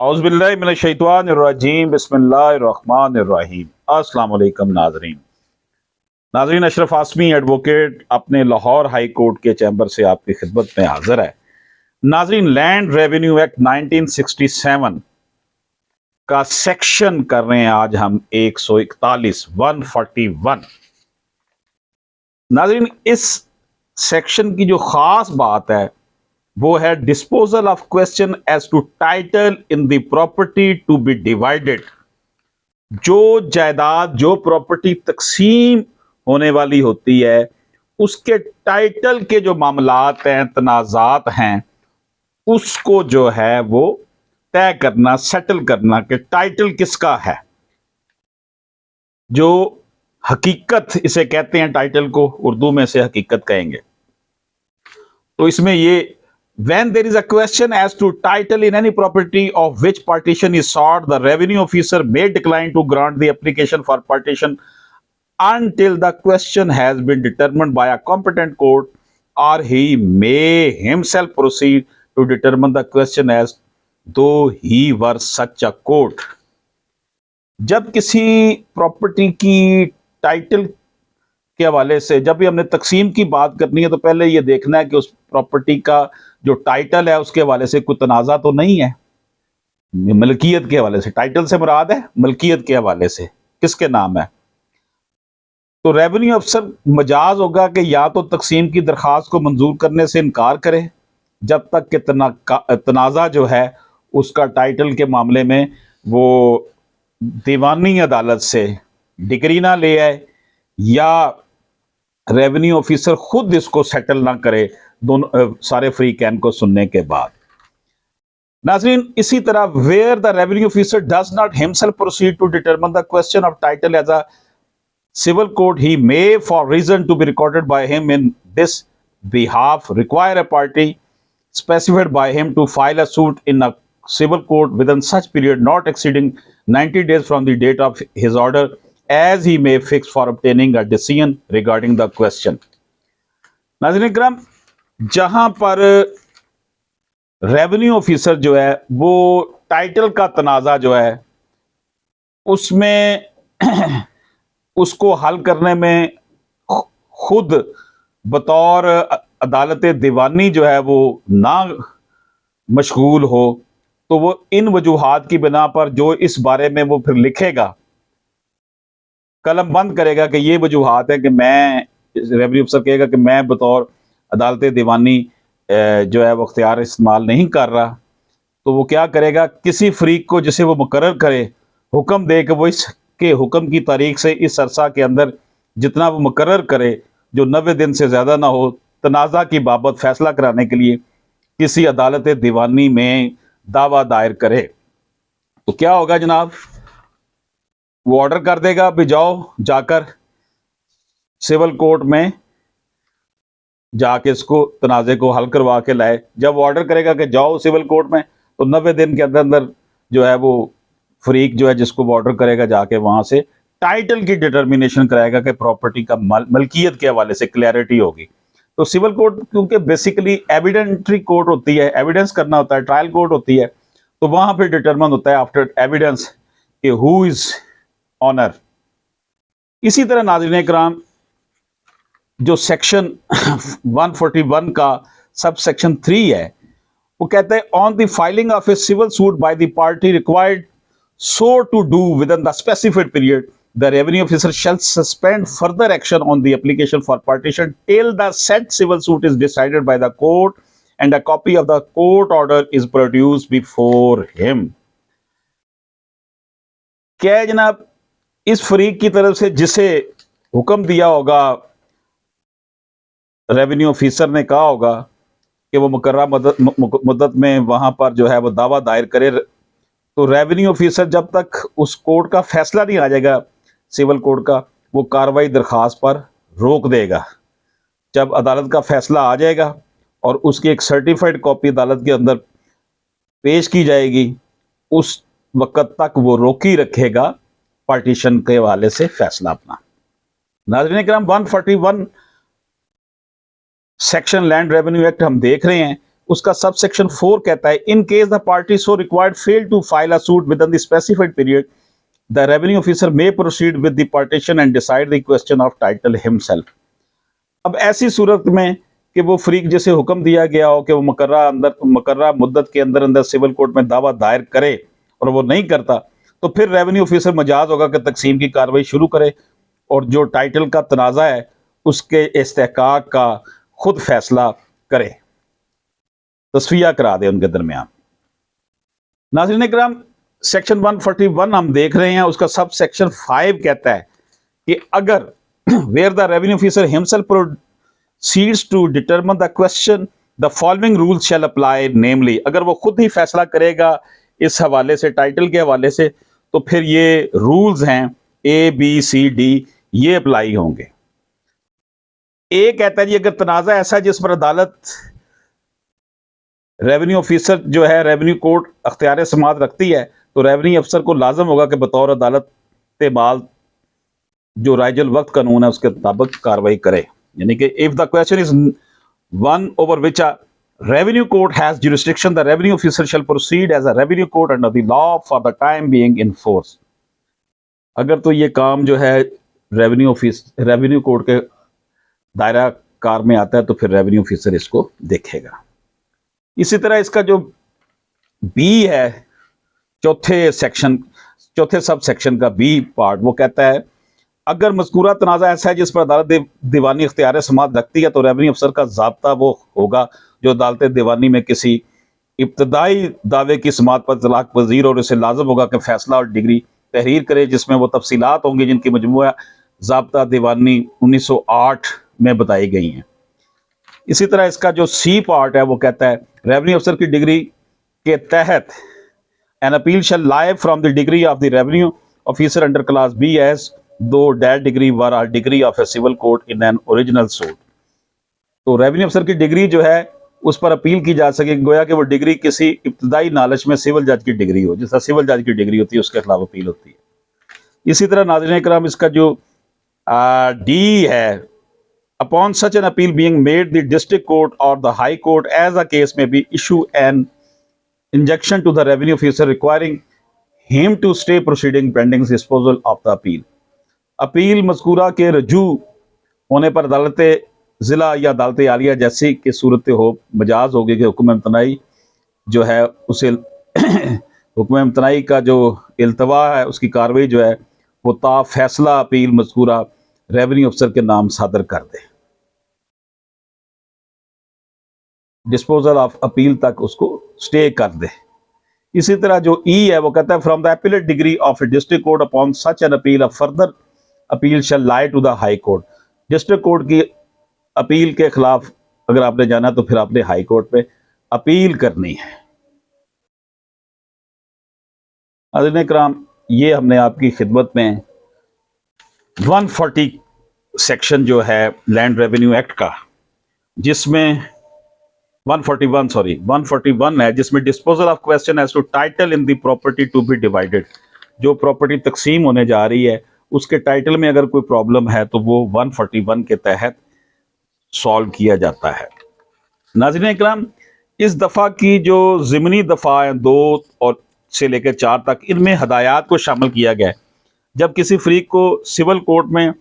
औज़ुबिल्लाहिमिनश्शैतानिर्रजीम बिस्मिल्लाहिर्रहमानिर्रहीम। अस्सलाम वालेकुम नाज़रीन। नाज़रीन, अशरफ आसमी एडवोकेट अपने लाहौर हाई कोर्ट के चैम्बर से आपकी खिदमत में हाजिर है। नाज़रीन, लैंड रेवेन्यू एक्ट 1967 का सेक्शन कर रहे हैं आज हम 141 141। नाज़रीन, इस सेक्शन की जो खास बात है वो है disposal of question as to title in the property to be divided. जो जायदाद, जो प्रॉपर्टी तकसीम होने वाली होती है, उसके टाइटल के जो मामलात हैं, तनाज़ात हैं, उसको जो है वो तय करना, सेटल करना कि टाइटल किसका है। जो हकीकत इसे कहते हैं, टाइटल को उर्दू में से हकीकत कहेंगे। तो इसमें ये when there is a question as to title in any property of which partition is sought, the revenue officer may decline to grant the application for partition until the question has been determined by a competent court, or he may himself proceed to determine the question as though he were such a court। जब किसी property की title के हवाले से, जब भी हमने तकसीम की बात करनी है, तो पहले ये देखना है कि उस प्रॉपर्टी का जो टाइटल है उसके हवाले से कोई तनाज़ा तो नहीं है। मलकियत के हवाले से, टाइटल से मुराद है मलकियत के हवाले से किसके नाम है। तो रेवेन्यू अफसर मजाज होगा कि या तो तकसीम की दरख्वास्त को मंजूर करने से इनकार करे जब तक कि तनाज़ा जो है उसका टाइटल के मामले में वो दीवानी अदालत से डिग्री ना ले आए, या रेवेन्यू ऑफिसर खुद इसको सेटल ना करे दोनों सारे फ्री कैन को सुनने के बाद। नाज़रीन, इसी तरह where the revenue officer does not himself proceed to determine the question of title as a civil court, he may, for reason to be recorded by him in this behalf, require a party specified by him to file a suit in a civil court within such period not exceeding 90 days from the date of his order, as he may fix for obtaining a decision regarding the question। नाज़रीन करम, जहां पर revenue officer जो है वो title का तनाज़ा जो है उसमें उसको हल करने में खुद बतौर अदालत दीवानी जो है वो ना मशगूल हो, तो वो इन वजूहात की बिना पर जो इस बारे में वो फिर लिखेगा, कलम बंद करेगा कि ये वजूहात है कि मैं, रेवेन्यू अफसर कहेगा कि मैं बतौर अदालत दीवानी जो है वो अख्तियार इस्तेमाल नहीं कर रहा, तो वो क्या करेगा, किसी फरीक को जिसे वो मुकर्रर करे, हुक्म दे कि वो इसके हुक्म की तारीख से इस अरसा के अंदर जितना वो मुकर्रर करे, जो 90 दिन से ज़्यादा ना हो, तनाज़ा की बाबत फैसला कराने के लिए किसी अदालत दीवानी में दावा दायर करे। तो क्या होगा जनाब, वो ऑर्डर कर देगा भी जाओ जाकर सिविल कोर्ट में जाके इसको तनाज़े को हल करवा के लाए। जब ऑर्डर करेगा कि जाओ सिविल कोर्ट में, तो 90 दिन के अंदर अंदर जो है वो फरीक जो है जिसको वो ऑर्डर करेगा जाके वहां से टाइटल की डिटर्मिनेशन कराएगा कि प्रॉपर्टी का मलकियत के हवाले से क्लैरिटी होगी। तो सिविल कोर्ट क्योंकि बेसिकली एविडेंटरी कोर्ट होती है, एविडेंस करना होता है, ट्रायल कोर्ट होती है, तो वहां पर डिटर्मन होता है आफ्टर एविडेंस कि हु इज ऑनर। इसी तरह नाज़रीन इकराम, जो सेक्शन 141 का सब सेक्शन 3 है, वो कहते हैं on the filing of a civil suit by the party required so to do within the specified period, the revenue officer shall suspend further action on the application for partition till the said civil suit is decided by the court and a copy of the court order is produced before him। क्या है जनाब, इस फरीक की तरफ से जिसे हुक्म दिया होगा, रेवेन्यू ऑफिसर ने कहा होगा कि वो मुकर्रर मुद्दत में वहां पर जो है वो दावा दायर करे, तो रेवेन्यू ऑफिसर जब तक उस कोर्ट का फैसला नहीं आ जाएगा, सिविल कोर्ट का, वो कार्रवाई दरखास्त पर रोक देगा। जब अदालत का फैसला आ जाएगा और उसकी एक सर्टिफाइड कॉपी अदालत के अंदर पेश की जाएगी, उस वक्त तक वो रोकी रखेगा पार्टीशन के हवाले से फैसला अपना। नाज़रीन करम, 141 सेक्शन लैंड रेवेन्यू एक्ट हम देख रहे हैं, उसका सब सेक्शन 4 कहता है, in case the party so required fail to file a suit within the specified period, the revenue officer may proceed with the partition and decide the question of title himself. अब ऐसी सूरत में कि वो freak जैसे हुक्म दिया गया हो कि वो मुकर्रा मुद्दत के अंदर अंदर सिविल कोर्ट में दावा दायर करे और वो नहीं करता, तो फिर रेवेन्यू ऑफिसर मजाज होगा कि तकसीम की कार्रवाई शुरू करे और जो टाइटल का तनाज़ा है उसके इस्तेहकाक का खुद फैसला करे, तस्फिया करा दे उनके दरमियान। नाज़रीन इकराम, सेक्शन 141 हम देख रहे हैं, उसका सब सेक्शन 5 कहता है कि अगर where the revenue officer himself proceeds to determine the question, the following rules shall apply, namely, अगर वो खुद ही फैसला करेगा इस हवाले से, टाइटल के हवाले से, तो फिर ये रूल्स हैं ABCD, ये अप्लाई होंगे। ए कहता है जी, अगर तनाज़ा ऐसा है जिस पर अदालत रेवेन्यू ऑफिसर जो है रेवेन्यू कोर्ट अख्तियार समात रखती है, तो रेवेन्यू अफसर को लाजम होगा कि बतौर अदालत माल जो राइजल वक्त कानून है उसके मुताबिक कार्रवाई करे। यानी कि if the question is one over which a revenue court has jurisdiction, the revenue officer shall proceed as a revenue court under the law for the time being in force. अगर तो ये काम जो है रेवेन्यू कोर्ट के दायरा car में आता है तो फिर रेवेन्यू ऑफिसर इसको देखेगा। इसी तरह इसका जो बी है, चौथे सब सेक्शन का बी पार्ट, वो कहता है अगर मज़कूरा तनाज़ा ऐसा है जिस पर अदालत दीवानी इख्तियार समात रखती है, तो रेवेन्यू अफसर का ज़ाब्ता वो होगा जो अदालत दीवानी में किसी इब्तदाई दावे की समात पर तलाक पजीर, और इसे लाजम होगा कि फैसला और डिग्री तहरीर करे जिसमें वो तफसीलात होंगी जिनकी मजमूआ ज़ाब्ता दीवानी 1908 में बताई गई हैं। इसी तरह इसका जो सी पार्ट है वो कहता है रेवेन्यू अफसर की डिग्री के तहत an appeal shall lie from the decree of the revenue officer under class B as though that decree were are decree of a civil court in an original suit. तो revenue अफसर की degree जो है उस पर appeal की जा सके, गोया कि वो डिग्री किसी इब्तदाई नालच में सिविल जज की डिग्री हो, जिस तरह सिविल जज की डिग्री होती है उसके खिलाफ अपील होती है। इसी तरह नाज़रीन इकराम, इसका जो डी है, upon such an appeal being made, the district court or the high court, as the case may be, issue an injunction to the revenue officer requiring him to stay proceeding pending disposal of the appeal। Appeal मज़कूरा के रजू होने पर अदालत ज़िला या अदालत आलिया जैसी की सूरत हो मजाज होगी कि हुक्म इम्तनाई जो है उसे हुक्म इम्तनाई का जो इल्तवा है उसकी कार्रवाई जो है वो ता फैसला अपील मज़कूरा रेवेन्यू अफसर के नाम सादर कर दे, डिस्पोजल ऑफ अपील तक उसको स्टे कर दे। इसी तरह जो ई है वो कहता है from the appellate decree of a district court upon such an appeal, a further appeal shall lie to the High Court. District court की अपील के खिलाफ अगर आपने जाना तो फिर आपने हाई कोर्ट पे अपील करनी है। नाज़रीन इकराम, ये हमने आपकी खिदमत में 140 सेक्शन जो है लैंड रेवेन्यू एक्ट का, जिसमें 141 है, जिसमें disposal of question as to title in the property to be divided, जो प्रॉपर्टी तकसीम होने जा रही है उसके टाइटल में अगर कोई प्रॉब्लम है तो वो 141 के तहत सॉल्व किया जाता है। नाज़रीन इकराम, इस दफ़ा की जो ज़िमनी दफ़ा है 2 और से लेकर 4 तक, इनमें हदायत को शामिल किया गया है। जब किसी फरीक को सिविल कोर्ट में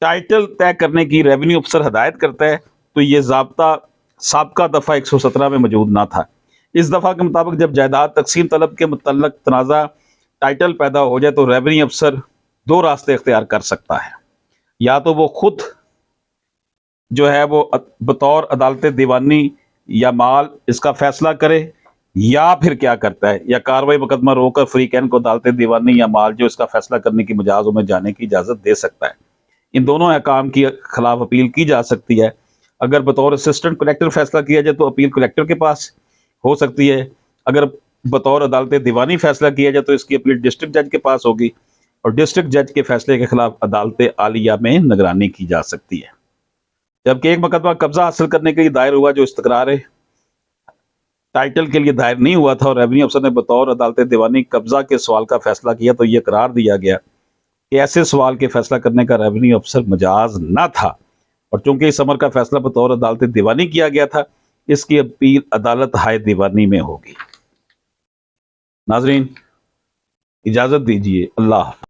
टाइटल तय करने की रेवेन्यू अफसर हदायत करता है तो ये ज़ाब्ता साबका दफ़ा 117 में मौजूद ना था। इस दफ़ा के मुताबिक जब जायदाद तकसीम तलब के मुतल्लक तनाज़ा टाइटल पैदा हो जाए तो रेवेन्यू अफसर 2 रास्ते इख्तियार कर सकता है, या तो वो खुद जो है वो बतौर अदालत दीवानी या माल इसका फैसला करे, या फिर क्या करता है, या कार्रवाई मुकदमा रोककर फ्रीकैन को अदालत दीवानी या माल जो इसका फैसला करने की मजाजों में जाने की इजाज़त दे सकता है। इन दोनों अहकाम की खिलाफ अपील की जा सकती है। अगर बतौर असिस्टेंट कलेक्टर फैसला किया जाए तो अपील कलेक्टर के पास हो सकती है, अगर बतौर अदालत दीवानी फैसला किया जाए तो इसकी अपील डिस्ट्रिक्ट जज के पास होगी, और डिस्ट्रिक्ट जज के फैसले के खिलाफ अदालत आलिया में निगरानी की जा सकती है। जबकि एक मुकदमा कब्जा हासिल करने के लिए दायर हुआ जो इस्तकरार टाइटल के लिए दायर नहीं हुआ था और रेवेन्यू अफसर ने बतौर अदालत दीवानी कब्जा के सवाल का फैसला किया, तो यह करार दिया गया कि ऐसे सवाल के फैसला करने का रेवेन्यू अफसर मजाज न था, और चूंकि इस अमर का फैसला बतौर अदालत दीवानी किया गया था इसकी अपील अदालत हाय दीवानी में होगी। नाजरीन, इजाजत दीजिए। अल्लाह।